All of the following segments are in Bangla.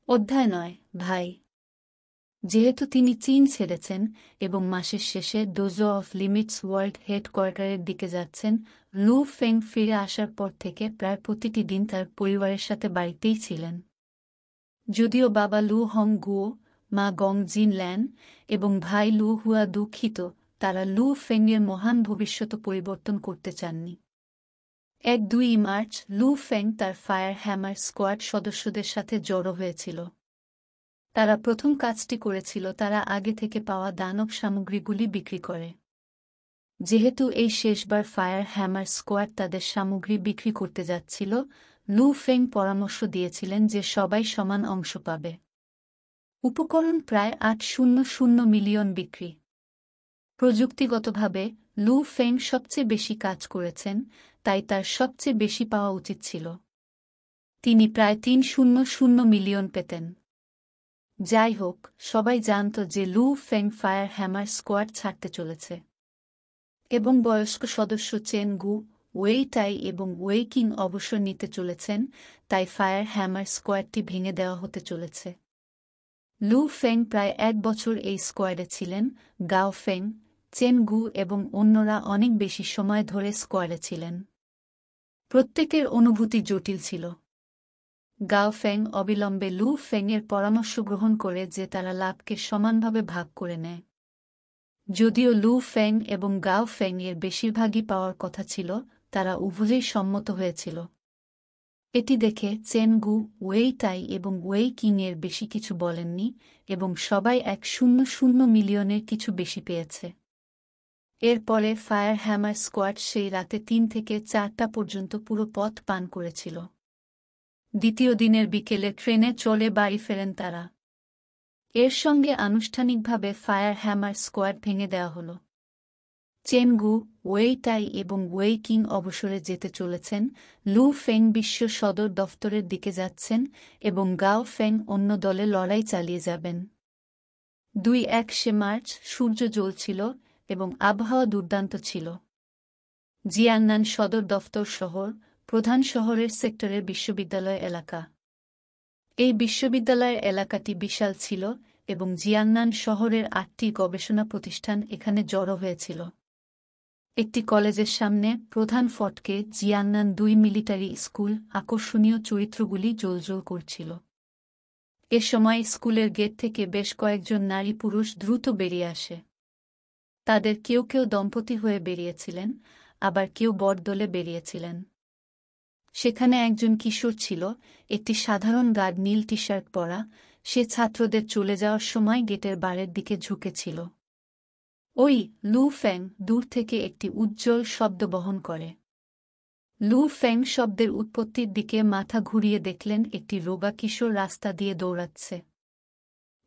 অধ্যায় ৯ ভাই। যেহেতু তিনি চীন ছেড়েছেন এবং মাসের শেষে ডোজো অফ লিমিটস ওয়ার্ল্ড হেডকোয়ার্টারের দিকে যাচ্ছেন, লু ফেং ফিরে আসার পর থেকে প্রায় প্রতিটি দিন তার পরিবারের সাথে বাড়িতেই ছিলেন। যদিও বাবা লু হং গুও, মা গং জিন ল্যান এবং ভাই লু হুয়া দুঃখিত, তারা লু ফেংয়ের মহান ভবিষ্যৎ পরিবর্তন করতে চাননি। ১-২ মার্চ লু ফেং তার ফায়ার হ্যামার স্কোয়াড সদস্যদের সাথে জড়ো হয়েছিল। তারা প্রথম কাজটি করেছিল তারা আগে থেকে পাওয়া দানব সামগ্রীগুলি বিক্রি করে। যেহেতু এই শেষবার ফায়ার হ্যামার স্কোয়াড তাদের সামগ্রী বিক্রি করতে যাচ্ছিল, লু ফেং পরামর্শ দিয়েছিলেন যে সবাই সমান অংশ পাবে। উপকরণ প্রায় ৮০০ মিলিয়ন বিক্রি। প্রযুক্তিগতভাবে লু ফেং সবচেয়ে বেশি কাজ করেছেন, তাই তার সবচেয়ে বেশি পাওয়া উচিত ছিল। তিনি প্রায় ৩০০ মিলিয়ন পেতেন। যাই হোক, সবাই জানত যে লু ফেং ফায়ার হ্যামার স্কোয়াড ছাড়তে চলেছে এবং বয়স্ক সদস্য চেন গু, ওয়েই টাই এবং ওয়েই কিং অবসর নিতে চলেছেন, তাই ফায়ার হ্যামার স্কোয়াডটি ভেঙে দেওয়া হতে চলেছে। লু ফেং প্রায় ১ বছর এই স্কোয়াডে ছিলেন। গাও ফেং, চেন গু এবং অন্যরা অনেক বেশি সময় ধরে স্কোয়াডে ছিলেন। প্রত্যেকের অনুভূতি জটিল ছিল। গাও ফেং অবিলম্বে লু ফেংয়ের পরামর্শ গ্রহণ করে যে তারা লাভকে সমানভাবে ভাগ করে নেয়। যদিও লু ফেং এবং গাও ফেং এর বেশিরভাগই পাওয়ার কথা ছিল, তারা উভয়েই সম্মত হয়েছিল। এটি দেখে চেন গু, ওয়েই টাই এবং ওয়েই কিং এর বেশি কিছু বলেননি এবং সবাই ১০০ মিলিয়নের কিছু বেশি পেয়েছে। এরপরে ফায়ার হ্যামার স্কোয়াড সেই রাতে ৩ থেকে ৪টা পর্যন্ত পুরো পথ পান করেছিল। দ্বিতীয় দিনের বিকেলে ট্রেনে চলে বাড়ি ফেরেন তারা। এর সঙ্গে আনুষ্ঠানিকভাবে ফায়ার হ্যামার স্কোয়াড ভেঙে দেওয়া হল। চেন গু, ওয়েই টাই এবং ওয়েই কিং অবসরে যেতে চলেছেন, লু ফেং বিশ্ব সদর দফতরের দিকে যাচ্ছেন এবং গাও ফেং অন্য দলে লড়াই চালিয়ে যাবেন। ২-১ মার্চ সূর্য জ্বলছিল এবং আবহাওয়া দুর্দান্ত ছিল। জিয়ান্নান সদর দফতর শহর, প্রধান শহরের সেক্টরের বিশ্ববিদ্যালয় এলাকা। এই বিশ্ববিদ্যালয়ের এলাকাটি বিশাল ছিল এবং জিয়ান্নান শহরের ৮টি গবেষণা প্রতিষ্ঠান এখানে জড়ো হয়েছিল। একটি কলেজের সামনে প্রধান ফটকে জিয়ান্নান ২ মিলিটারি স্কুল আকর্ষণীয় চরিত্রগুলি জ্বলজ্বল করছিল। এ সময় স্কুলের গেট থেকে বেশ কয়েকজন নারী পুরুষ দ্রুত বেরিয়ে আসে। তাদের কেউ কেউ দম্পতি হয়ে বেরিয়েছিলেন, আবার কেউ বরদলে বেরিয়েছিলেন। সেখানে একজন কিশোর ছিল, একটি সাধারণ গার্ড নীল টি শার্ট পরা। সে ছাত্রদের চলে যাওয়ার সময় গেটের বারের দিকে ঝুঁকেছিল। ওই, লু ফেং দূর থেকে একটি উজ্জ্বল শব্দ বহন করে। লু ফেং শব্দের উৎপত্তির দিকে মাথা ঘুরিয়ে দেখলেন একটি রোগা কিশোর রাস্তা দিয়ে দৌড়াচ্ছে।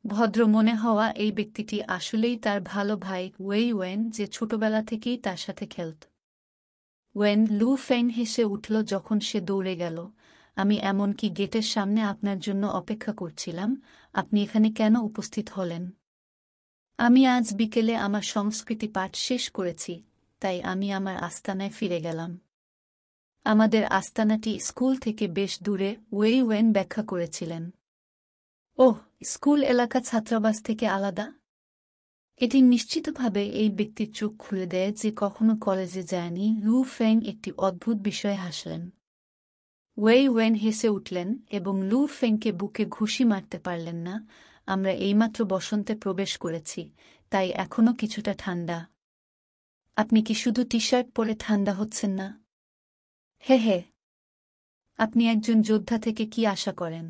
ভদ্র মনে হওয়া এই ব্যক্তিটি আসলেই তার ভালো ভাই ওয়েই ওয়েন, যে ছোটবেলা থেকেই তার সাথে খেলত। ওয়েন, লু ফেং হেসে উঠল যখন সে দৌড়ে গেল। আমি এমনকি গেটের সামনে আপনার জন্য অপেক্ষা করছিলাম। আপনি এখানে কেন উপস্থিত হলেন? আমি আজ বিকেলে আমার সংস্কৃতি পাঠ শেষ করেছি, তাই আমি আমার আস্তানায় ফিরে গেলাম। আমাদের আস্তানাটি স্কুল থেকে বেশ দূরে, ওয়েই ওয়েন ব্যাখ্যা করেছিলেন। ওহ, স্কুল এলাকা ছাত্রাবাস থেকে আলাদা? এটি নিশ্চিতভাবে এই ব্যক্তির চোখ খুলে দেয় যে কখনো কলেজে যায়নি। লু ফেং একটি অদ্ভুত বিষয়ে হাসলেন। ওয়েই ওয়েন হেসে উঠলেন এবং লু ফেংকে বুকে ঘুষি মারতে পারলেন না। আমরা এইমাত্র বসন্তে প্রবেশ করেছি, তাই এখনও কিছুটা ঠান্ডা। আপনি কি শুধু টি শার্ট পরে ঠান্ডা হচ্ছেন না? হে হে, আপনি একজন যোদ্ধা থেকে কি আশা করেন?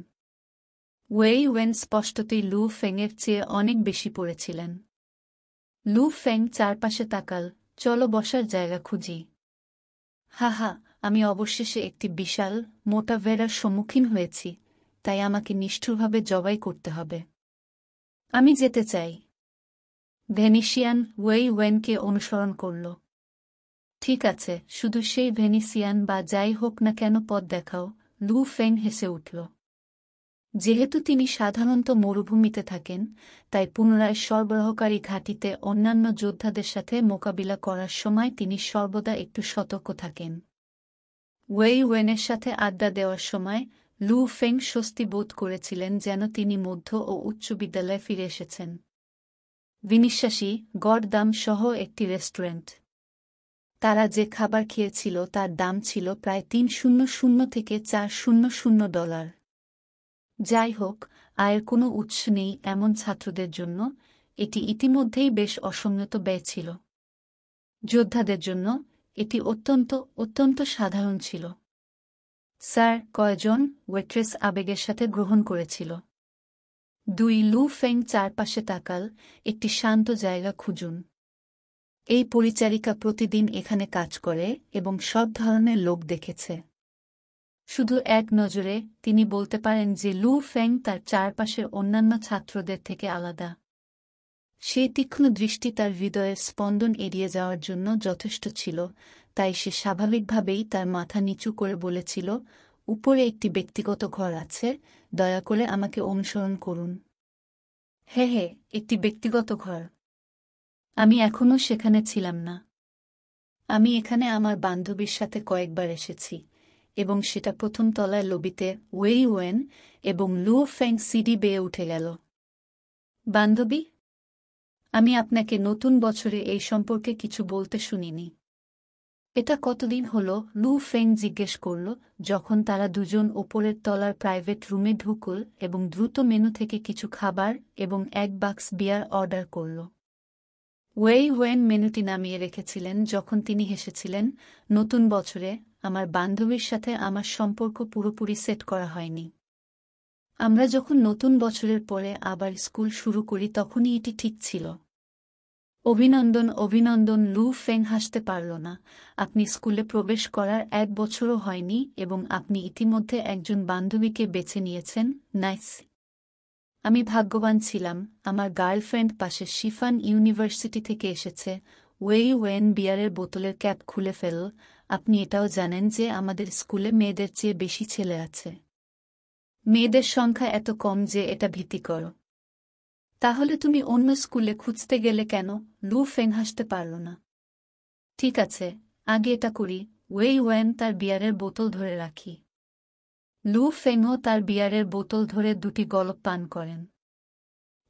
ওয়েই ওয়েন স্পষ্টতই লু ফেংয়ের চেয়ে অনেক বেশি পড়েছিলেন। লু ফেং চারপাশে তাকাল। চলো বসার জায়গা খুঁজি। হা হা, আমি অবশেষে একটি বিশাল, মোটা ভেড়ার সম্মুখীন হয়েছি, তাই আমাকে নিষ্ঠুরভাবে জবাই করতে হবে। আমি যেতে চাই। ভেনিসিয়ান ওয়েই ওয়েনকে অনুসরণ করল। ঠিক আছে, শুধু সেই ভেনিসিয়ান বা যাই হোক না কেন পথ দেখাও। লু ফেং হেসে উঠল। যেহেতু তিনি সাধারণত মরুভূমিতে থাকেন, তাই পুনরায় সরবরাহকারী ঘাঁটিতে অন্যান্য যোদ্ধাদের সাথে মোকাবিলা করার সময় তিনি সর্বদা একটু সতর্ক থাকেন। ওয়েই ওয়েনের সাথে আড্ডা দেওয়ার সময় লু ফেং স্বস্তি বোধ করেছিলেন যেন তিনি মধ্য ও উচ্চ বিদ্যালয়ে ফিরে এসেছেন। বিনিশ্বাসী, গড় দাম সহ একটি রেস্টুরেন্ট। তারা যে খাবার খেয়েছিল তার দাম ছিল প্রায় $300 থেকে $400। যাই হোক, আয়ের কোনো উৎস নেই এমন ছাত্রদের জন্য এটি ইতিমধ্যেই বেশ অসংযত ব্যয় ছিল। যোদ্ধাদের জন্য এটি অত্যন্ত সাধারণ ছিল। স্যার, কয়জন? ওয়েট্রেস আবেগের সাথে গ্রহণ করেছিল। 2 লু ফেং চারপাশে তাকাল, একটি শান্ত জায়গা খুঁজুন। এই পরিচারিকা প্রতিদিন এখানে কাজ করে এবং সব ধরনের লোক দেখেছে। শুধু এক নজরে তিনি বলতে পারেন যে লু ফেং তার চারপাশের অন্যান্য ছাত্রদের থেকে আলাদা। সেই তীক্ষ্ণ দৃষ্টি তার হৃদয়ের স্পন্দন এড়িয়ে যাওয়ার জন্য যথেষ্ট ছিল, তাই সে স্বাভাবিকভাবেই তার মাথা নিচু করে বলেছিল, উপরে একটি ব্যক্তিগত ঘর আছে, দয়া করে আমাকে অনুসরণ করুন। হে, একটি ব্যক্তিগত ঘর? আমি এখনও সেখানে ছিলাম না। আমি এখানে আমার বান্ধবীর সাথে কয়েকবার এসেছি, এবং সেটা প্রথম তলায় লবিতে ওয়েই ওয়েন এবং লু ফেং সিডি বেয়ে উঠে গেল। বান্ধবী? আমি আপনাকে নতুন বছরে এই সম্পর্কে কিছু বলতে শুনিনি। এটা কতদিন হলো? লু ফেং জিজ্ঞেস করল যখন তারা দুজন ওপরের তলার প্রাইভেট রুমে ঢুকল এবং দ্রুত মেনু থেকে কিছু খাবার এবং এক বাক্স বিয়ার অর্ডার করল। ওয়েই ওয়েন মেনুটি নামিয়ে রেখেছিলেন যখন তিনি হেসেছিলেন, নতুন বছরে আমার বান্ধবীর সাথে আমার সম্পর্ক পুরোপুরি সেট করা হয়নি। আমরা যখন নতুন বছরের পরে আবার স্কুল শুরু করি তখনই এটি ঠিক ছিল। অভিনন্দন। লু ফেং হাসতে পারল না। আপনি স্কুলে প্রবেশ করার 1 বছরও হয়নি এবং আপনি ইতিমধ্যে একজন বান্ধবীকে বেছে নিয়েছেন। নাইস। আমি ভাগ্যবান ছিলাম। আমার গার্লফ্রেন্ড পাশের শিফান ইউনিভার্সিটি থেকে এসেছে। ওয়েই ওয়েন বিয়ারের বোতলের ক্যাপ খুলে ফেলল। আপনি এটাও জানেন যে আমাদের স্কুলে মেয়েদের চেয়ে বেশি ছেলে আছে। মেয়েদের সংখ্যা এত কম যে এটা ভীতিকর। তাহলে তুমি অন্য স্কুলে খুঁজতে গেলে কেন? লু ফেং হাসতে পারল না। ঠিক আছে, আগে এটা করি। ওয়েই ওয়েন তার বিয়ারের বোতল ধরে রাখি। লু ফেংও তার বিয়ারের বোতল ধরে 2টি গলপ পান করেন।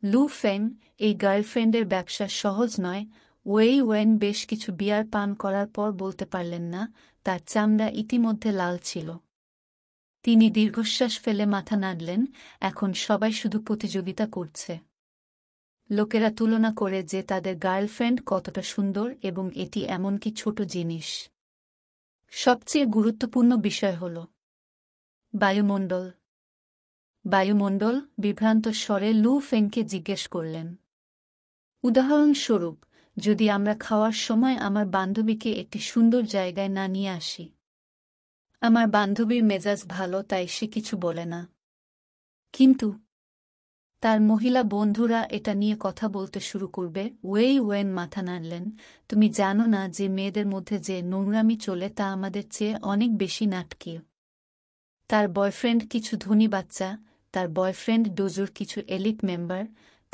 লু ফেং, এই গার্লফ্রেন্ডের ব্যবসা সহজ নয়। ওয়েই ওয়েন বেশ কিছু বিয়ার পান করার পর বলতে পারলেন না, তার চামড়া ইতিমধ্যে লাল ছিল। তিনি দীর্ঘশ্বাস ফেলে মাথা নাড়লেন। এখন সবাই শুধু প্রতিযোগিতা করছে। লোকেরা তুলনা করে যে তাদের গার্লফ্রেন্ড কতটা সুন্দর এবং এটি এমনকি ছোট জিনিস। সবচেয়ে গুরুত্বপূর্ণ বিষয় হল বায়ুমণ্ডল। বিভ্রান্ত স্বরে লু ফেংকে জিজ্ঞেস করলেন। উদাহরণস্বরূপ, যদি আমরা খাওয়ার সময় আমার বান্ধবীকে একটি সুন্দর জায়গায় না নিয়ে আসি। আমার বান্ধবীর মেজাজ ভালো তাই সে কিছু বলে না। কিন্তু তার মহিলা বন্ধুরা এটা নিয়ে কথা বলতে শুরু করবে। ওয়েই ওয়েন মাথা নাড়লেন। তুমি জানো না যে মেয়েদের মধ্যে যে নোংরামি চলে তা আমাদের চেয়ে অনেক বেশি নাটকীয়। তার বয়ফ্রেন্ড কিছু ধনী বাচ্চা, তার বয়ফ্রেন্ড ডোজোর কিছু এলিট মেম্বার,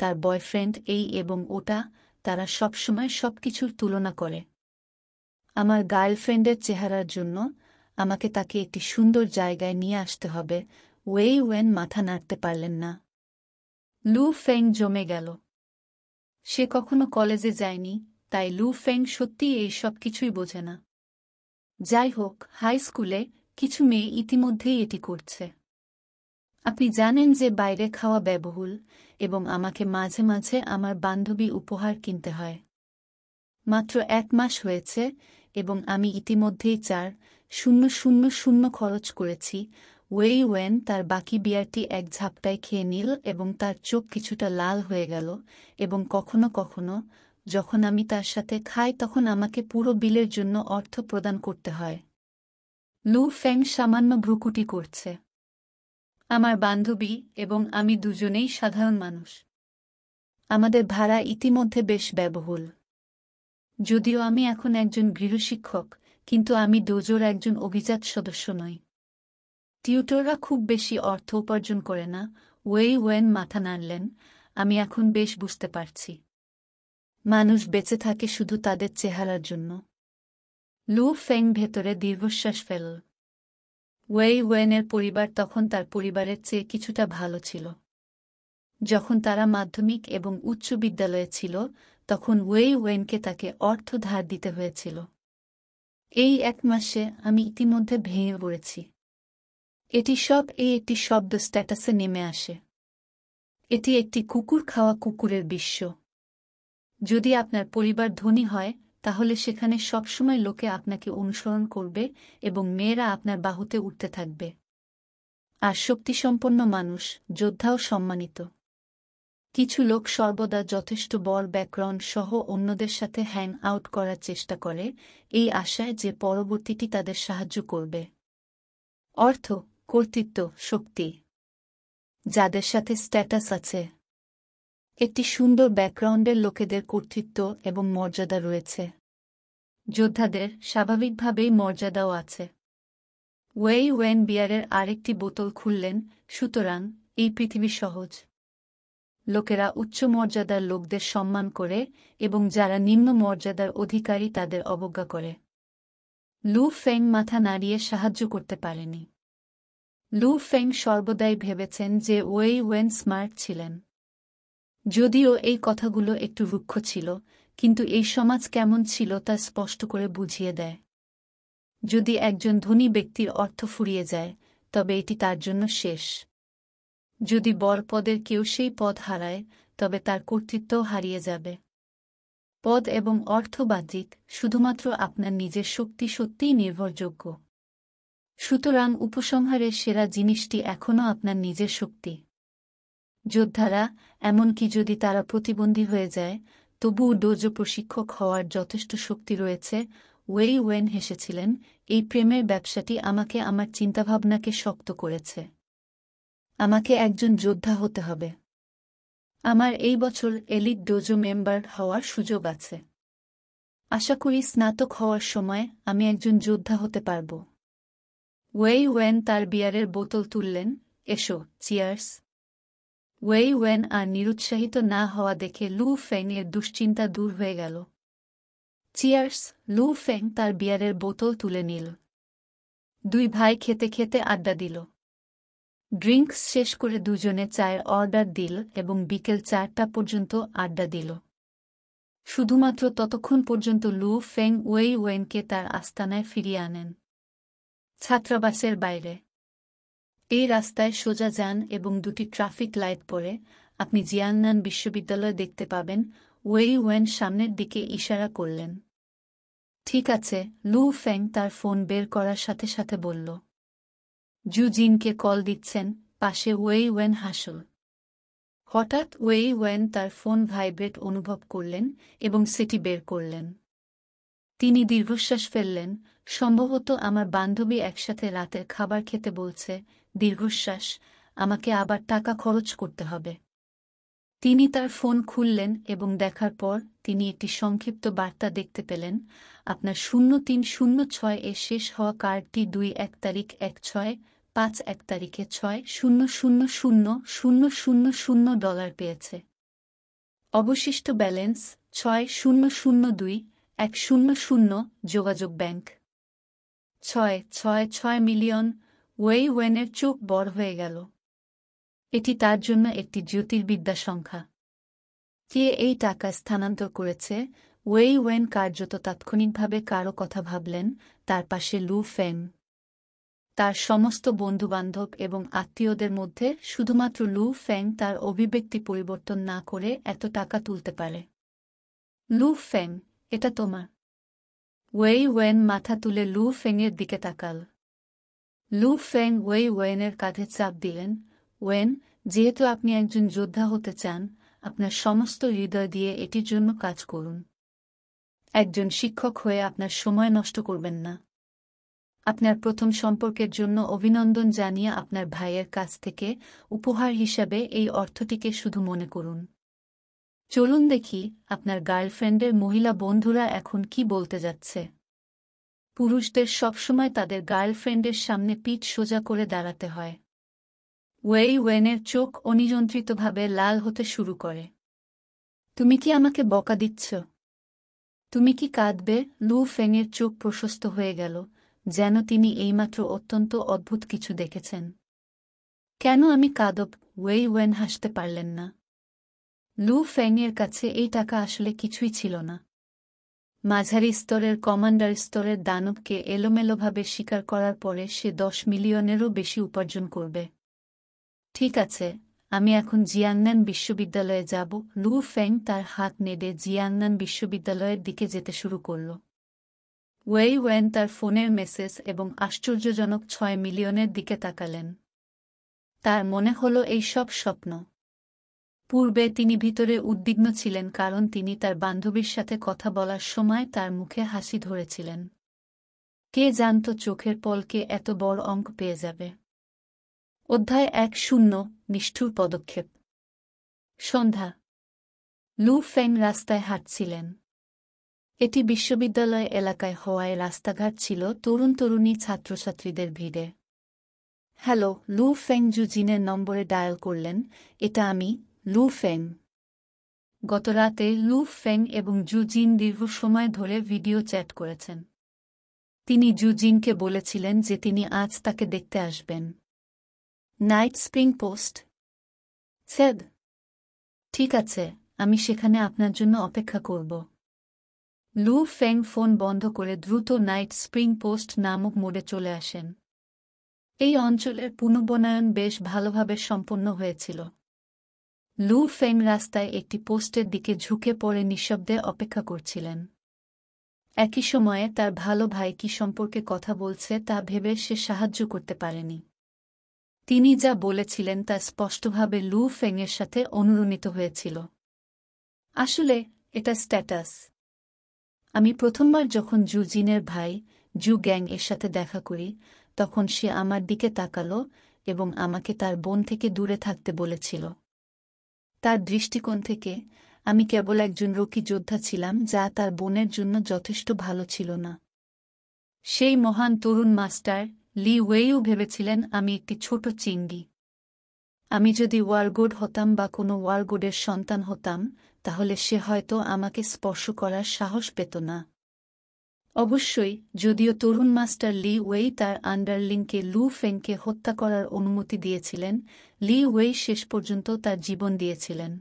তার বয়ফ্রেন্ড এই এবং ওটা, তারা সবসময় সবকিছুর তুলনা করে। আমার গার্লফ্রেন্ডের চেহারার জন্য আমাকে তাকে একটি সুন্দর জায়গায় নিয়ে আসতে হবে। ওয়েই ওয়েন মাথা নাড়তে পারলেন না। লু ফেং জমে গেল। সে কখনো কলেজে যায়নি, তাই লু ফেং সত্যিই এই সব কিছুই বোঝে না। যাই হোক, হাই স্কুলে কিছু মেয়ে ইতিমধ্যেই এটি করছে। আপনি জানেন যে বাইরে খাওয়া ব্যয়বহুল এবং আমাকে মাঝে মাঝে আমার বান্ধবী উপহার কিনতে হয়। মাত্র 1 মাস হয়েছে এবং আমি ইতিমধ্যেই 4,000 খরচ করেছি। ওয়েই ওয়েন তার বাকি বিয়ারটি এক ঝাপটায় খেয়ে নিল এবং তার চোখ কিছুটা লাল হয়ে গেল। এবং কখনো কখনো যখন আমি তার সাথে খাই তখন আমাকে পুরো বিলের জন্য অর্থ প্রদান করতে হয়। লু ফেং সামান্য ভ্রুকুটি করছে। আমার বান্ধবী এবং আমি দুজনেই সাধারণ মানুষ। আমাদের ভাড়া ইতিমধ্যে বেশ ব্যয়বহুল। যদিও আমি এখন একজন গৃহশিক্ষক, কিন্তু আমি ডোজোর একজন অভিজাত সদস্য নই। টিউটররা খুব বেশি অর্থ উপার্জন করে না। ওয়েই ওয়েন মাথা নাড়লেন। আমি এখন বেশ বুঝতে পারছি। মানুষ বেঁচে থাকে শুধু তাদের চেহারার জন্য। লু ফেং ভেতরে দীর্ঘশ্বাস ফেলল। ওয়েই ওয়েনের পরিবার তখন তার পরিবারের চেয়ে কিছুটা ভালো ছিল। যখন তারা মাধ্যমিক এবং উচ্চ বিদ্যালয়ে ছিল তখন ওয়েই ওয়েনকে তাকে অর্থ ধার দিতে হয়েছিল। এই 1 মাসে আমি ইতিমধ্যে ভেঙে পড়েছি। একটি শব্দ স্ট্যাটাসে নেমে আসে। এটি একটি কুকুর খাওয়া কুকুরের বিশ্ব। যদি আপনার পরিবার ধনী হয় তাহলে সেখানে সবসময় লোকে আপনাকে অনুসরণ করবে এবং মেয়েরা আপনার বাহুতে উঠতে থাকবে। আর শক্তিসম্পন্ন মানুষ, যোদ্ধাও সম্মানিত। কিছু লোক সর্বদা যথেষ্ট বড় ব্যাকগ্রাউন্ড সহ অন্যদের সাথে হ্যাং আউট করার চেষ্টা করে, এই আশায় যে পরবর্তীটি তাদের সাহায্য করবে। অর্থ, কর্তৃত্ব, শক্তি। যাদের সাথে স্ট্যাটাস আছে। একটি সুন্দর ব্যাকগ্রাউন্ডের লোকেদের কর্তৃত্ব এবং মর্যাদা রয়েছে। যোদ্ধাদের স্বাভাবিকভাবেই মর্যাদাও আছে। ওয়েই ওয়েন বিয়ারের আরেকটি বোতল খুললেন, সুতরাং এই পৃথিবী সহজ। লোকেরা উচ্চ মর্যাদার লোকদের সম্মান করে এবং যারা নিম্ন মর্যাদার অধিকারী তাদের অবজ্ঞা করে। লু ফেং মাথা নাড়িয়ে সাহায্য করতে পারেনি। লু ফেং সর্বদাই ভেবেছেন যে ওয়েই ওয়েন স্মার্ট ছিলেন। যদিও এই কথাগুলো একটু রুক্ষ ছিল, কিন্তু এই সমাজ কেমন ছিল তা স্পষ্ট করে বুঝিয়ে দেয়। যদি একজন ধনী ব্যক্তির অর্থ ফুরিয়ে যায় তবে এটি তার জন্য শেষ। যদি বড় পদের কেউ সেই পদ হারায় তবে তার কর্তৃত্বও হারিয়ে যাবে। পদ এবং অর্থ বাহ্যিক, শুধুমাত্র আপনার নিজের শক্তি সত্যিই নির্ভরযোগ্য। সুতরাং উপসংহারের সেরা জিনিসটি এখনও আপনার নিজের শক্তি। যোদ্ধারা, এমনকি যদি তারা প্রতিবন্ধী হয়ে যায়, তবুও ডোজো প্রশিক্ষক হওয়ার যথেষ্ট শক্তি রয়েছে। ওয়েই ওয়েন হেসেছিলেন, এই প্রেমের ব্যবসাটি আমাকে আমার চিন্তাভাবনাকে শক্ত করেছে। আমাকে একজন যোদ্ধা হতে হবে। আমার এই বছর এলিট ডোজো মেম্বার হওয়ার সুযোগ আছে। আশা করি স্নাতক হওয়ার সময় আমি একজন যোদ্ধা হতে পারব। ওয়েই ওয়েন তার বিয়ারের বোতল তুললেন, এসো, চিয়ার্স। ওয়েই ওয়েন আর নিরুৎসাহিত না হওয়া দেখে লু ফেং এর দুশ্চিন্তা দূর হয়ে গেল। চিয়ার্স। লু ফেং তার বিয়ারের বোতল তুলে নিল। দুই ভাই খেতে খেতে আড্ডা দিল। ড্রিঙ্কস শেষ করে দুজনে চায়ের অর্ডার দিল এবং বিকেল 4টা পর্যন্ত আড্ডা দিল। শুধুমাত্র ততক্ষণ পর্যন্ত লু ফেং ওয়েই ওয়েনকে তার আস্তানায় ফিরিয়ে আনেন। ছাত্রাবাসের বাইরে। এই রাস্তায় সোজা যান এবং 2টি ট্রাফিক লাইট পরে আপনি জিয়াংনান বিশ্ববিদ্যালয় দেখতে পাবেন। ওয়েই ওয়েন সামনের দিকে ইশারা করলেন। ঠিক আছে, লু ফেং তার ফোন বের করার সাথে সাথে বলল। জু জিনকে কল দিচ্ছেন, পাশে ওয়েই ওয়েন হাসল। হঠাৎ ওয়েই ওয়েন তার ফোন ভাইব্রেট অনুভব করলেন এবং সেটি বের করলেন। তিনি দীর্ঘশ্বাস ফেললেন, সম্ভবত আমার বান্ধবী একসাথে রাতের খাবার খেতে বলছে। দীর্ঘশ্বাস, আমাকে আবার টাকা খরচ করতে হবে। তিনি তার ফোন খুললেন এবং দেখার পর তিনি একটি সংক্ষিপ্ত বার্তা দেখতে পেলেন, আপনার 0306 এ শেষ হওয়া কার্ডটি 21 তারিখ 16/5 তারিখে $6000 ডলার পেয়েছে। অবশিষ্ট ব্যালেন্স 6002-100। যোগাযোগ ব্যাংক। 666 মিলিয়ন। ওয়েই ওয়েনের চোখ বড় হয়ে গেল। এটি তার জন্য একটি জ্যোতির্বিদ্যা সংখ্যা। কে এই টাকা স্থানান্তর করেছে? ওয়েই ওয়েন কার্যত তাৎক্ষণিকভাবে কারো কথা ভাবলেন, তার পাশে লু ফেং। তার সমস্ত বন্ধুবান্ধব এবং আত্মীয়দের মধ্যে শুধুমাত্র লু ফেং তার অভিব্যক্তি পরিবর্তন না করে এত টাকা তুলতে পারে। লু ফেং, এটা তোমার। ওয়েই ওয়েন মাথা তুলে লু ফেংয়ের দিকে তাকাল। লু ফেং ওয়েই ওয়েনের কাঁধে চাপ দিলেন। ওয়েন, যেহেতু আপনি একজন যোদ্ধা হতে চান, আপনার সমস্ত হৃদয় দিয়ে এটির জন্য কাজ করুন। একজন শিক্ষক হয়ে আপনার সময় নষ্ট করবেন না। আপনার প্রথম সম্পর্কের জন্য অভিনন্দন জানিয়ে আপনার ভাইয়ের কাছ থেকে উপহার হিসাবে এই অর্থটিকে শুধু মনে করুন। চলুন দেখি আপনার গার্লফ্রেন্ডের মহিলা বন্ধুরা এখন কি বলতে যাচ্ছে। পুরুষদের সবসময় তাদের গার্লফ্রেন্ডের সামনে পিঠ সোজা করে দাঁড়াতে হয়। ওয়েই ওয়েনের চোখ অনিয়ন্ত্রিতভাবে লাল হতে শুরু করে। তুমি কি আমাকে বকা দিচ্ছ? তুমি কি কাঁদবে? লু ফেংয়ের চোখ প্রশস্ত হয়ে গেল। যেন তিনি এইমাত্র অত্যন্ত অদ্ভুত কিছু দেখেছেন। কেন আমি কাঁদব? ওয়েই ওয়েন হাসতে পারলেন না। লু ফেংয়ের কাছে এই টাকা আসলে কিছুই ছিল না। মাঝারি স্তরের কমান্ডার স্তরের দানবকে এলোমেলোভাবে শিকার করার পরে সে 10 মিলিয়নেরও বেশি উপার্জন করবে। ঠিক আছে, আমি এখন জিয়াংনান বিশ্ববিদ্যালয়ে যাব। লু ফেং তার হাত নেড়ে জিয়াংনান বিশ্ববিদ্যালয়ের দিকে যেতে শুরু করল। ওয়েই ওয়েন তার ফোনের মেসেজ এবং আশ্চর্যজনক 6 মিলিয়নের দিকে তাকালেন। তার মনে হল এই সব স্বপ্ন। পূর্বে তিনি ভিতরে উদ্বিগ্ন ছিলেন কারণ তিনি তার বান্ধবীর সাথে কথা বলার সময় তার মুখে হাসি ধরেছিলেন। কে জানত চোখের পলকে এত বড় অঙ্ক পেয়ে যাবে। অধ্যায় 10 নিষ্ঠুর পদক্ষেপ। সন্ধ্যা। লু ফেং রাস্তায় হাঁটছিলেন। এটি বিশ্ববিদ্যালয় এলাকায় হওয়ায় রাস্তাঘাট ছিল তরুণ তরুণী ছাত্রছাত্রীদের ভিড়ে। হ্যালো, লু ফেং জুজিনের নম্বরে ডায়াল করলেন। এটা আমি, লু ফেং। গতরাতে লু ফেং এবং জুজিন দীর্ঘ সময় ধরে ভিডিও চ্যাট করেছেন। তিনি জুজিনকে বলেছিলেন যে তিনি আজ তাকে দেখতে আসবেন। Night spring post. স্যার, ঠিক আছে, আমি সেখানে আপনার জন্য অপেক্ষা করব। লু ফেং ফোন বন্ধ করে দ্রুত নাইট স্প্রিং পোস্ট নামক মোড়ে চলে আসেন। এই অঞ্চলের পুনর্বনায়ন বেশ ভালোভাবে সম্পন্ন হয়েছিল। লু ফেং রাস্তায় একটি পোস্টের দিকে ঝুঁকে পড়ে নিঃশব্দে অপেক্ষা করছিলেন। একই সময়ে তার ভালো ভাই কি সম্পর্কে কথা বলছে তা ভেবে সে সাহায্য করতে পারেনি। তিনি যা বলেছিলেন তা স্পষ্টভাবে লু ফেংয়ের সাথে অনুরণিত হয়েছিল। আসলে এটা স্ট্যাটাস। আমি প্রথমবার যখন জু জিনের ভাই জু গ্যাং এর সাথে দেখা করি তখন সে আমার দিকে তাকালো এবং আমাকে তার বোন থেকে দূরে থাকতে বলেছিল। তার দৃষ্টিকোণ থেকে আমি কেবল একজন রকি যোদ্ধা ছিলাম যা তার বোনের জন্য যথেষ্ট ভালো ছিল না। সেই মহান তরুণ মাস্টার লি ওয়েইও ভেবেছিলেন আমি একটি ছোট চিংড়ি। আমি যদি ওয়ারগোড হতাম বা কোনো ওয়ারগোডের সন্তান হতাম তাহলে সে হয়তো আমাকে স্পর্শ করার সাহস পেত না। অবশ্যই, যদিও তরুণ মাস্টার লি ওয়েই তার আন্ডারলিংকে লু ফেংকে হত্যা করার অনুমতি দিয়েছিলেন, লি ওয়েই শেষ পর্যন্ত তার জীবন দিয়েছিলেন।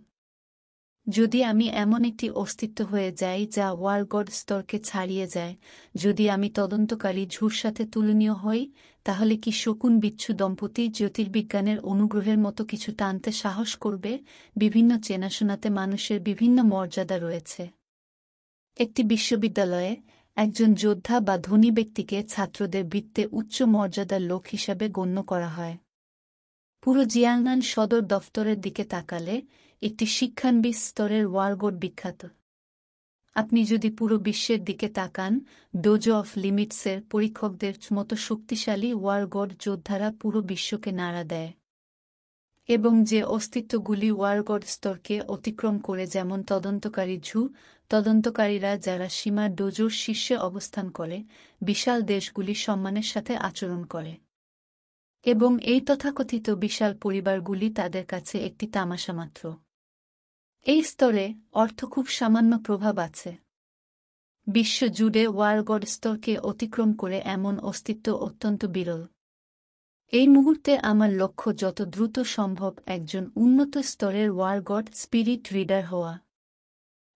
যদি আমি এমন একটি অস্তিত্ব হয়ে যাই যা ওয়ারগড স্তরকে ছাড়িয়ে যায়, যদি আমি তদন্তকারী ঝুর সাথে তুলনীয় হই, তাহলে কি শকুন বিচ্ছু দম্পতি জ্যোতির্বিজ্ঞানের অনুগ্রহের মতো কিছু টানতে সাহস করবে? বিভিন্ন চেনাশোনাতে মানুষের বিভিন্ন মর্যাদা রয়েছে। একটি বিশ্ববিদ্যালয়ে একজন যোদ্ধা বা ধনী ব্যক্তিকে ছাত্রদের বৃত্তে উচ্চ মর্যাদার লোক হিসাবে গণ্য করা হয়। পুরো জিয়াংনান সদর দফতরের দিকে তাকালে একটি শিক্ষানবিদ স্তরের ওয়ারগোড বিখ্যাত। আপনি যদি পুরো বিশ্বের দিকে তাকান, ডোজো অফ লিমিটসের পরীক্ষকদের মতো শক্তিশালী ওয়ারগড যোদ্ধারা পুরো বিশ্বকে নাড়া দেয়। এবং যে অস্তিত্বগুলি ওয়ারগড স্তরকে অতিক্রম করে, যেমন তদন্তকারী ঝু, তদন্তকারীরা যারা সীমার ডোজোর শীর্ষে অবস্থান করে, বিশাল দেশগুলি সম্মানের সাথে আচরণ করে। এবং এই তথাকথিত বিশাল পরিবারগুলি তাদের কাছে একটি তামাশা মাত্র। এই স্তরে অর্থ খুব সামান্য প্রভাব আছে। বিশ্ব জুড়ে ওয়ারগড স্তরকে অতিক্রম করে এমন অস্তিত্ব অত্যন্ত বিরল। এই মুহূর্তে আমার লক্ষ্য যত দ্রুত সম্ভব একজন উন্নত স্তরের ওয়ারগড স্পিরিট রিডার হওয়া।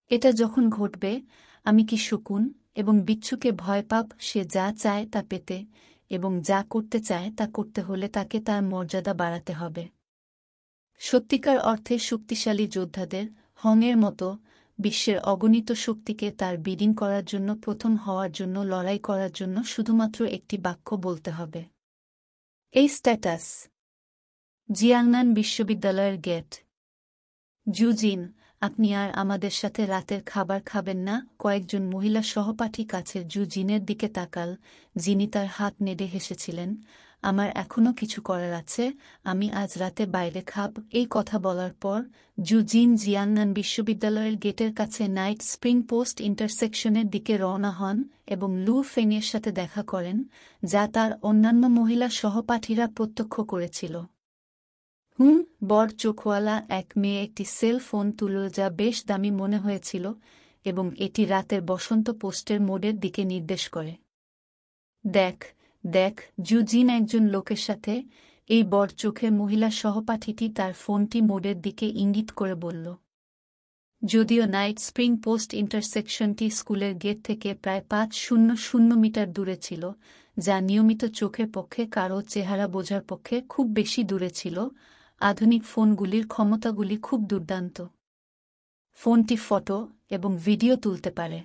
এটা যখন ঘটবে, আমি কি শকুন এবং বিচ্ছুকে ভয় পাব? সে যা চায় তা পেতে এবং যা করতে চায় তা করতে হলে তাকে তার মর্যাদা বাড়াতে হবে। সত্যিকার অর্থে শক্তিশালী যোদ্ধাদের হংয়ের মতো বিশ্বের অগণিত শক্তিকে তার বিলীন করার জন্য, প্রথম হওয়ার জন্য, লড়াই করার জন্য শুধুমাত্র একটি বাক্য বলতে হবে। এই স্ট্যাটাস। জিয়াংনান বিশ্ববিদ্যালয়ের গেট। জুজিন, আপনি আর আমাদের সাথে রাতের খাবার খাবেন না? কয়েকজন মহিলা সহপাঠী কাছের জুজিনের দিকে তাকাল, যিনি তার হাত নেড়ে হেসেছিলেন। আমার এখনও কিছু করার আছে, আমি আজ রাতে বাইরে খাব। এই কথা বলার পর জুজিন জিয়াংনান বিশ্ববিদ্যালয়ের গেটের কাছে নাইট স্প্রিং পোস্ট ইন্টারসেকশনের দিকে রওনা হন এবং লু ফেংয়ের সাথে দেখা করেন, যা তার অন্যান্য মহিলা সহপাঠীরা প্রত্যক্ষ করেছিল। বড় চোখওয়ালা এক মেয়ে একটি সেল ফোন তুলল যা বেশ দামি মনে হয়েছিল এবং এটি রাতের বসন্ত পোস্টের মোডের দিকে নির্দেশ করে। দেখ, দেখ, জুজিন একজন লোকের সাথে। এই বড় চোখের মহিলা সহপাঠীটি তার ফোনটি মোডের দিকে ইঙ্গিত করে বলল। যদিও নাইট স্প্রিং পোস্ট ইন্টারসেকশনটি স্কুলের গেট থেকে প্রায় 500 মিটার দূরে ছিল, যা নিয়মিত চোখের পক্ষে কারো চেহারা বোঝার পক্ষে খুব বেশি দূরে ছিল, আধুনিক ফোনগুলির ক্ষমতাগুলি খুব দুর্দান্ত। ফোনটি ফটো এবং ভিডিও তুলতে পারে।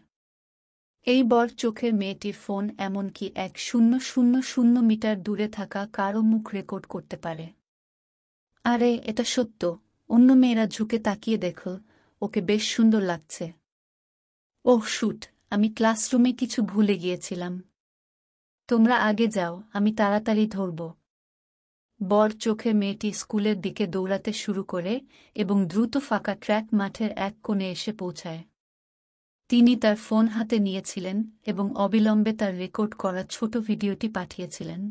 এই বড় চোখের মেয়েটির ফোন এমনকি 1000 মিটার দূরে থাকা কারও মুখ রেকর্ড করতে পারে। আরে, এটা সত্য। অন্য মেয়েরা ঝুঁকে তাকিয়ে দেখো, ওকে বেশ সুন্দর লাগছে। ওহ শুট, আমি ক্লাসরুমে কিছু ভুলে গিয়েছিলাম। তোমরা আগে যাও, আমি তাড়াতাড়ি ধরব। বড় চোখের মেয়েটি স্কুলের দিকে দৌড়াতে শুরু করে এবং দ্রুত ফাঁকা ট্র্যাক মাঠের এক কোণে এসে পৌঁছায়। তিনি তার ফোন হাতে নিয়েছিলেন এবং অবিলম্বে তার রেকর্ড করা ছোট ভিডিওটি পাঠিয়েছিলেন।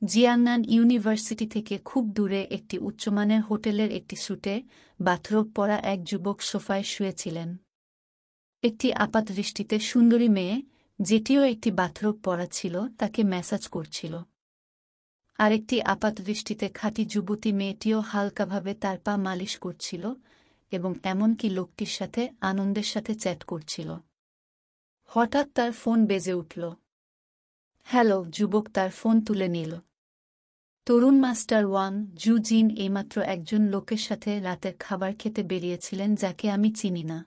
জিয়াংনান ইউনিভার্সিটি থেকে খুব দূরে একটি উচ্চমানের হোটেলের একটি স্যুটে বাথরোব পরা এক যুবক সোফায় শুয়েছিলেন। একটি আপাতদৃষ্টিতে সুন্দরী মেয়ে, যেটিও একটি বাথরোব পরা ছিল, তাকে ম্যাসাজ করছিল। আরেকটি আপাতদৃষ্টিতে খাঁটি যুবতী মেয়েটিও হালকাভাবে তার পা মালিশ করছিল এবং এমনকি লোকটির সাথে আনন্দের সাথে চ্যাট করছিল। হঠাৎ তার ফোন বেজে উঠল। হ্যালো, যুবক তার ফোন তুলে নিল। তরুণ মাস্টার ওয়াং জু-জিন এইমাত্র একজন লোকের সাথে রাতের খাবার খেতে বেরিয়েছিলেন যাকে আমি চিনি না।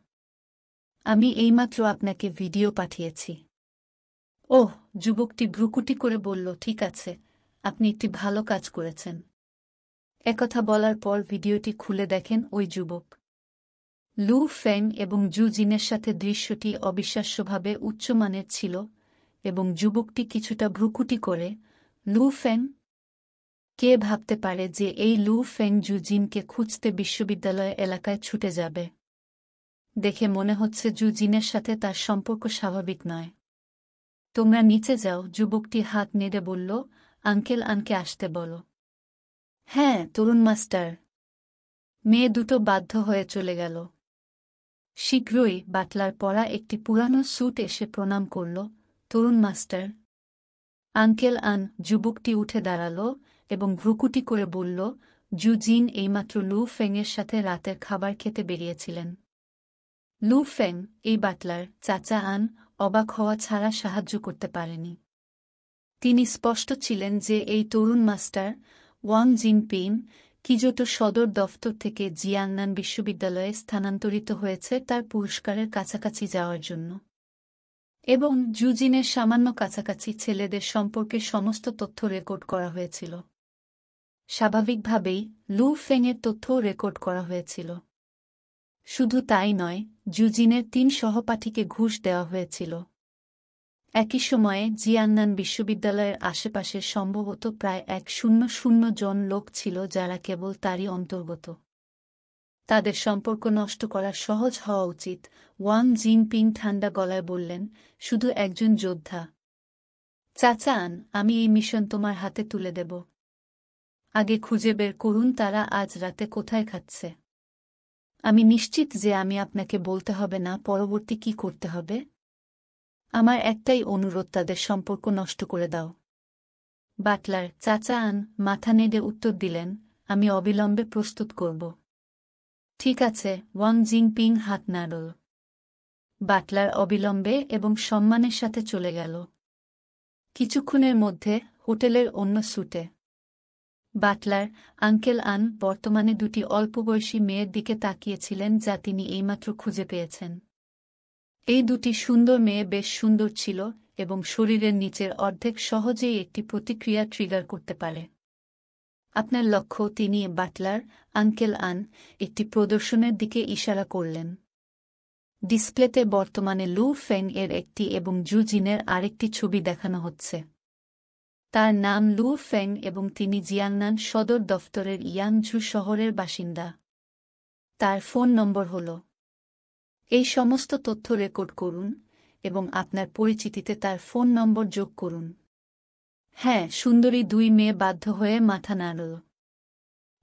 আমি এইমাত্র আপনাকে ভিডিও পাঠিয়েছি। ওহ, যুবকটি ভ্রুকুটি করে বলল, ঠিক আছে, আপনি একটি ভালো কাজ করেছেন। একথা বলার পর ভিডিওটি খুলে দেখেন ওই যুবক লু ফেং এবং জু-জিনের সাথে। দৃশ্যটি অবিশ্বাস্যভাবে উচ্চমানের ছিল এবং যুবকটি কিছুটা ভ্রুকুটি করে, লু ফেং? কে ভাবতে পারে যে এই লু ফেং জু-জিনকে খুঁজতে বিশ্ববিদ্যালয় এলাকায় ছুটে যাবে? দেখে মনে হচ্ছে জু-জিনের সাথে তার সম্পর্ক স্বাভাবিক নয়। তোমরা নিচে যাও, যুবকটি হাত নেড়ে বলল। আঙ্কেল আনকে আসতে বলো। হ্যাঁ, তরুণ মাস্টার। মেয়ে দুটো বাধ্য হয়ে চলে গেল। শীঘ্রই বাটলার পরা একটি পুরানো স্যুট এসে প্রণাম করল। তরুণ মাস্টার। আঙ্কেল আন। যুবকটি উঠে দাঁড়াল এবং ভ্রুকুটি করে বলল, জু-জিন এইমাত্র লু ফেংয়ের সাথে রাতের খাবার খেতে বেরিয়েছিলেন। লু ফেং, এই বাটলার, চাচা আন অবাক হওয়া ছাড়া সাহায্য করতে পারেনি। তিনি স্পষ্ট ছিলেন যে এই তরুণ মাস্টার ওয়াং জিনপিং কিজোটো সদর দফতর থেকে জিয়াংনান বিশ্ববিদ্যালয়ে স্থানান্তরিত হয়েছে তার পুরস্কারের কাছাকাছি যাওয়ার জন্য, এবং জু-জিনের সামান্য কাছাকাছি ছেলেদের সম্পর্কে সমস্ত তথ্য রেকর্ড করা হয়েছিল। স্বাভাবিকভাবেই লু ফেংয়ের তথ্যও রেকর্ড করা হয়েছিল। শুধু তাই নয়, জু-জিনের 3 সহপাঠীকে ঘুষ দেওয়া হয়েছিল। একই সময়ে জিয়াংনান বিশ্ববিদ্যালয়ের আশেপাশে সম্ভবত প্রায় 100 জন লোক ছিল যারা কেবল তারই অন্তর্গত। তাদের সম্পর্ক নষ্ট করা সহজ হওয়া উচিত, ওয়াং জিনপিং ঠান্ডা গলায় বললেন, শুধু একজন যোদ্ধা। চাচা আন, আমি এই মিশন তোমার হাতে তুলে দেব। আগে খুঁজে বের করুন তারা আজ রাতে কোথায় খাচ্ছে। আমি নিশ্চিত যে আমি আপনাকে বলতে হবে না পরবর্তী কি করতে হবে। আমার একটাই অনুরোধ, তাদের সম্পর্ক নষ্ট করে দাও। বাটলার, চাচা আন মাথা নেড়ে উত্তর দিলেন, আমি অবিলম্বে প্রস্তুত করব। ঠিক আছে, ওয়াং জিনপিং হাত নাড়ল। বাটলার অবিলম্বে এবং সম্মানের সাথে চলে গেল। কিছুক্ষণের মধ্যে হোটেলের অন্য স্যুটে বাটলার, আঙ্কেল আন বর্তমানে 2টি অল্পবয়সী মেয়ের দিকে তাকিয়েছিলেন যা তিনি এইমাত্র খুঁজে পেয়েছেন। এই 2টি সুন্দর মেয়ে বেশ সুন্দর ছিল এবং শরীরের নিচের অর্ধেক সহজেই একটি প্রতিক্রিয়া ট্রিগার করতে পারে। আপনার লক্ষ্য, তিনি বাটলার, আঙ্কেল আন একটি প্রদর্শনের দিকে ইশারা করলেন। ডিসপ্লেতে বর্তমানে লু ফেং এর একটি এবং জু-জিনের আরেকটি ছবি দেখানো হচ্ছে। তার নাম লু ফেং এবং তিনি জিয়াংনান সদর দফতরের ইয়াংঝু শহরের বাসিন্দা। তার ফোন নম্বর হল। এই সমস্ত তথ্য রেকর্ড করুন এবং আপনার পরিচিতিতে তার ফোন নম্বর যোগ করুন। হ্যাঁ, সুন্দরী 2 মেয়ে বাধ্য হয়ে মাথা নাড়ল।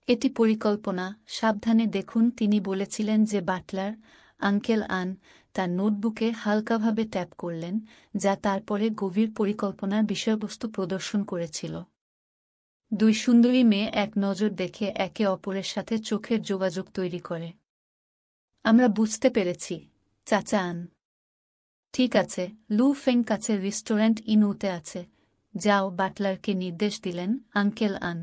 এটি পরিকল্পনা, সাবধানে দেখুন। তিনি বলেছিলেন যে বাটলার, আঙ্কেল আন তার নোটবুকে হালকাভাবে ট্যাপ করলেন, যা তারপরে গভীর পরিকল্পনার বিষয়বস্তু প্রদর্শন করেছিল। দুই সুন্দরী মেয়ে এক নজর দেখে একে অপরের সাথে চোখের যোগাযোগ তৈরি করে। আমরা বুঝতে পেরেছি, চাচা আন। ঠিক আছে, লু ফেং কাছের রেস্টুরেন্ট ইনুতে আছে, যাও। বাটলারকে নির্দেশ দিলেন, আঙ্কেল আন।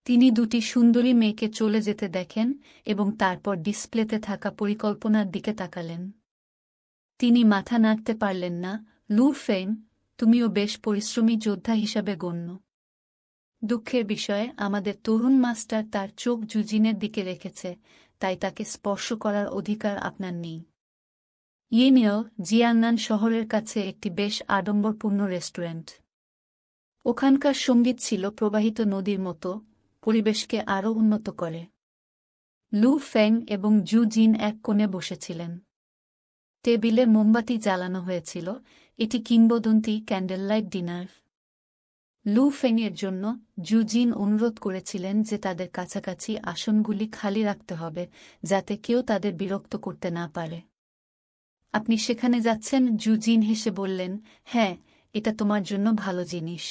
তিনি দুটি সুন্দরী মেয়েকে চলে যেতে দেখেন এবং তারপর ডিসপ্লেতে থাকা পরিকল্পনার দিকে তাকালেন। তিনি মাথা নাড়তে পারলেন না। লু ফেং, তুমিও বেশ পরিশ্রমী যোদ্ধা হিসাবে গণ্য। দুঃখের বিষয়ে আমাদের তরুণ মাস্টার তার চোখ জুজিনের দিকে রেখেছে, তাই তাকে স্পর্শ করার অধিকার আপনার নেই। ইয়েনিও জিয়াংনান শহরের কাছে একটি বেশ আড়ম্বরপূর্ণ রেস্টুরেন্ট। ওখানকার সঙ্গীত ছিল প্রবাহিত নদীর মতো, পরিবেশকে আরও উন্নত করে। লু ফেং এবং জু জিন এক কোণে বসেছিলেন। টেবিলে মোমবাতি জ্বালানো হয়েছিল, এটি কিংবদন্তি ক্যান্ডেললাইট ডিনার। লু ফেংয়ের জন্য জু জিন অনুরোধ করেছিলেন যে তাদের কাছাকাছি আসনগুলি খালি রাখতে হবে, যাতে কেউ তাদের বিরক্ত করতে না পারে। আপনি সেখানে যাচ্ছেন? জু জিন হেসে বললেন, হ্যাঁ, এটা তোমার জন্য ভালো জিনিস।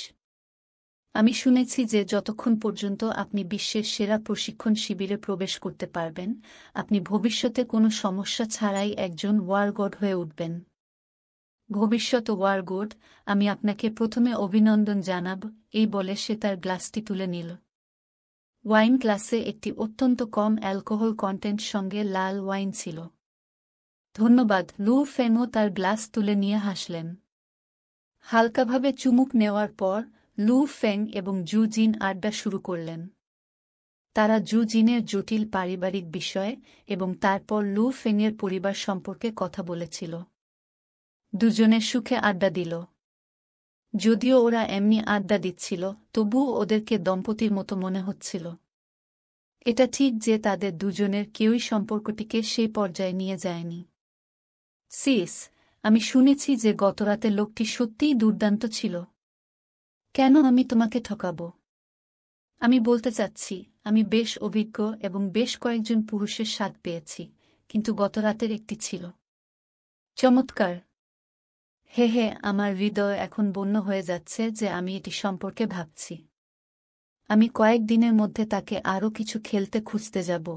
আমি শুনেছি যে যতক্ষণ পর্যন্ত আপনি বিশ্বের সেরা প্রশিক্ষণ শিবিরে প্রবেশ করতে পারবেন, আপনি ভবিষ্যতে কোনো সমস্যা ছাড়াই একজন ওয়ারগড হয়ে উঠবেন। ভবিষ্যৎ ওয়ারগড, আমি আপনাকে প্রথমে অভিনন্দন জানাব, এই বলে সে তার গ্লাসটি তুলে নিল। ওয়াইন গ্লাসে একটি অত্যন্ত কম অ্যালকোহল কন্টেন্ট সঙ্গে লাল ওয়াইন ছিল। ধন্যবাদ। লু ফেংও তার গ্লাস তুলে নিয়ে হাসলেন। হালকাভাবে চুমুক নেওয়ার পর লু ফেং এবং জু জিন আড্ডা শুরু করলেন। তারা জু জিনের জটিল পারিবারিক বিষয় এবং তারপর লু ফেংয়ের পরিবার সম্পর্কে কথা বলেছিল। দুজনে সুখে আড্ডা দিল। যদিও ওরা এমনি আড্ডা দিচ্ছিল, তবুও ওদেরকে দম্পতির মতো মনে হচ্ছিল। এটা ঠিক যে তাদের দুজনের কেউই সম্পর্কটিকে সেই পর্যায়ে নিয়ে যায়নি। সিস, আমি শুনেছি যে গতরাতে লোকটি সত্যিই দুর্দান্ত ছিল। কেন আমি তোমাকে ঠকাব? আমি বলতে চাচ্ছি, আমি বেশ অভিজ্ঞ এবং বেশ কয়েকজন পুরুষের স্বাদ পেয়েছি, কিন্তু গতরাতের একটি ছিল চমৎকার। হে হে, আমার হৃদয় এখন বন্য হয়ে যাচ্ছে যে আমি এটি সম্পর্কে ভাবছি। আমি কয়েক দিনের মধ্যে তাকে আরও কিছু খেলতে খুঁজতে যাব।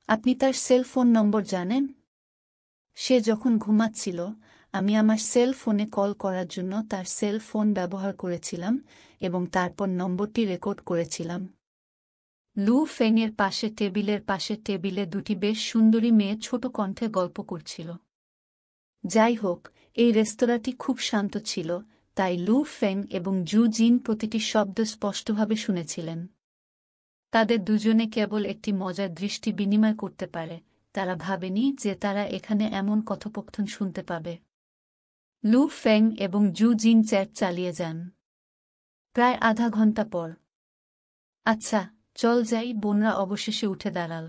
আপনি তার সেল ফোন নম্বর জানেন? সে যখন ঘুমাচ্ছিল, আমি আমার সেল ফোনে কল করার জন্য তার সেল ফোন ব্যবহার করেছিলাম এবং তারপর নম্বরটি রেকর্ড করেছিলাম। লু ফেংয়ের পাশে টেবিলের পাশের টেবিলে দুটি বেশ সুন্দরী মেয়ে ছোট কণ্ঠে গল্প করছিল। যাই হোক, এই রেস্তোরাঁটি খুব শান্ত ছিল, তাই লু ফেং এবং জু জিন প্রতিটি শব্দ স্পষ্টভাবে শুনেছিলেন। তাদের দুজনে কেবল একটি মজার দৃষ্টি বিনিময় করতে পারে, তারা ভাবেনি যে তারা এখানে এমন কথোপকথন শুনতে পাবে। লু ফেং এবং জু জিন চ্যাট চালিয়ে যান। প্রায় আধা ঘন্টা পর, আচ্ছা, চল যাই, বোনরা অবশেষে উঠে দাঁড়াল।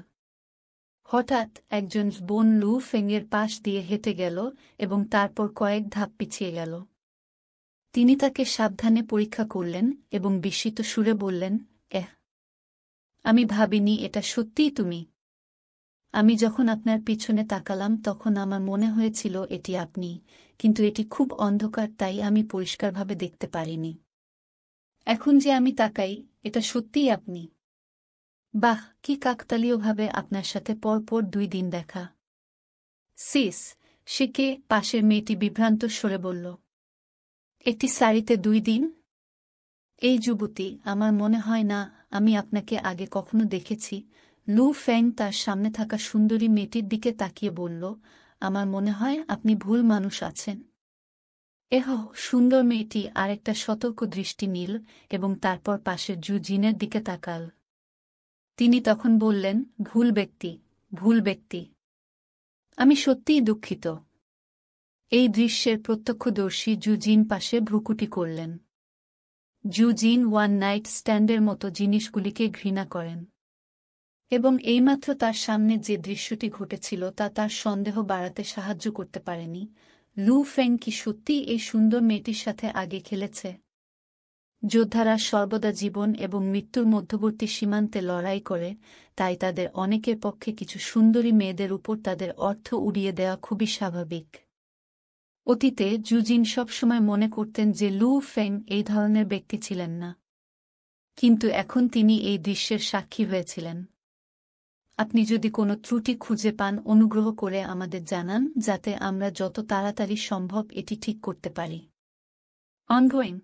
হঠাৎ একজন বোন লু ফেংয়ের পাশ দিয়ে হেঁটে গেল এবং তারপর কয়েক ধাপ পিছিয়ে গেল। তিনি তাকে সাবধানে পরীক্ষা করলেন এবং বিস্মিত সুরে বললেন, আমি ভাবিনি এটা সত্যিই তুমি। আমি যখন আপনার পিছনে তাকালাম তখন আমার মনে হয়েছিল এটি আপনি, কিন্তু এটি খুব অন্ধকার, তাই আমি পরিষ্কারভাবে দেখতে পারিনি। এখন যে আমি তাকাই, এটা সত্যিই আপনি। বাহ, কি কাকতালীয়ভাবে আপনার সাথে পরপর 2 দিন দেখা। সিস, সে কে? পাশের মেয়েটি বিভ্রান্ত স্বরে বলল। একটি সারিতে 2 দিন? এই যুবতী, আমার মনে হয় না আমি আপনাকে আগে কখনো দেখেছি। লু ফেং তার সামনে থাকা সুন্দরী মেয়েটির দিকে তাকিয়ে বলল, আমার মনে হয় আপনি ভুল মানুষ আছেন। সুন্দর মেয়েটি আরেকটা সতর্ক দৃষ্টি নিল এবং তারপর পাশের জু জিনের দিকে তাকাল। তিনি তখন বললেন, ভুল ব্যক্তি, ভুল ব্যক্তি। আমি সত্যিই দুঃখিত। এই দৃশ্যের প্রত্যক্ষদর্শী জু জিন পাশে ভ্রুকুটি করলেন। জু জিন ওয়ান নাইট স্ট্যান্ডের মতো জিনিসগুলিকে ঘৃণা করেন এবং এইমাত্র তার সামনে যে দৃশ্যটি ঘটেছিল তা তার সন্দেহ বাড়াতে সাহায্য করতে পারেনি। লু ফেং কি সত্যিই এই সুন্দর মেয়েটির সাথে আগে খেলেছে? যোদ্ধারা সর্বদা জীবন এবং মৃত্যুর মধ্যবর্তী সীমান্তে লড়াই করে, তাই তাদের অনেকের পক্ষে কিছু সুন্দরী মেয়েদের উপর তাদের অর্থ উড়িয়ে দেওয়া খুবই স্বাভাবিক। অতীতে জুজিন সবসময় মনে করতেন যে লু ফেং এই ধরনের ব্যক্তি ছিলেন না, কিন্তু এখন তিনি এই দৃশ্যের সাক্ষী হয়েছিলেন। আপনি যদি কোনো ত্রুটি খুঁজে পান, অনুগ্রহ করে আমাদের জানান, যাতে আমরা যত তাড়াতাড়ি সম্ভব এটি ঠিক করতে পারি। অনগোয়িং